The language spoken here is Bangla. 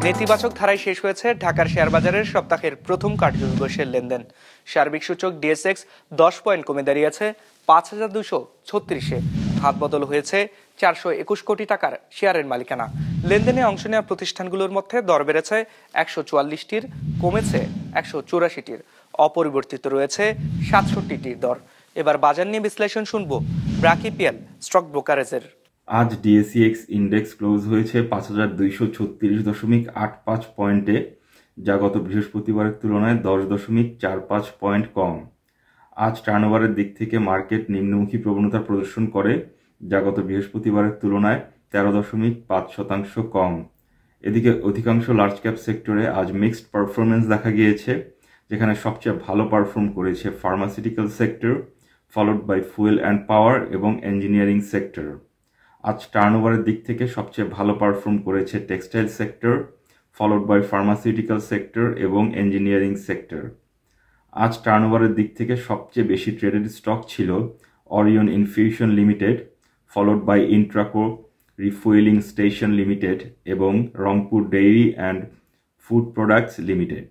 নেতিবাচক ধারায় শেষ হয়েছে ঢাকার শেয়ার বাজারের সপ্তাহের প্রথম কার্যদিবসের লেনদেন। সার্বিক সূচক ডিএসএক্স 10 পয়েন্ট কমে দাঁড়িয়েছে 5236-এ। হাত বদল হয়েছে 421 কোটি টাকার শেয়ারের মালিকানা। লেনদেনে অংশ নেওয়া প্রতিষ্ঠানগুলোর মধ্যে দর বেড়েছে 144টির, কমেছে 184টির, অপরিবর্তিত রয়েছে 67টির দর। এবার বাজার নিয়ে বিশ্লেষণ শুনবো ব্র্যাক ইপিএল স্টক ব্রোকারেজের। আজ ডিএসইএক্স ইন্ডেক্স ক্লোজ হয়েছে 5236.85 পয়েন্টে, যা গত বৃহস্পতিবারের তুলনায় 10.45 পয়েন্ট কম। আজ টার্নওভারের দিক থেকে মার্কেট নিম্নমুখী প্রবণতা প্রদর্শন করে, যা গত বৃহস্পতিবারের তুলনায় 13.5% কম। এদিকে অধিকাংশ লার্জ ক্যাপ সেক্টরে আজ মিক্সড পারফরমেন্স দেখা গিয়েছে, যেখানে সবচেয়ে ভালো পারফর্ম করেছে pharmaceutical sector, followed by fuel and power এবং ইঞ্জিনিয়ারিং সেক্টর। আজ টার্নওভারের দিক থেকে সবচেয়ে ভালো পারফর্ম করেছে textile sector, followed by pharmaceutical sector এবং ইঞ্জিনিয়ারিং সেক্টর। আজ টার্নওভারের দিক থেকে সবচেয়ে বেশি ট্রেডেড স্টক ছিল Orion Infusion Limited, followed by Intraco Refuelling Station Limited এবং Rangpur Dairy and Food Products limited.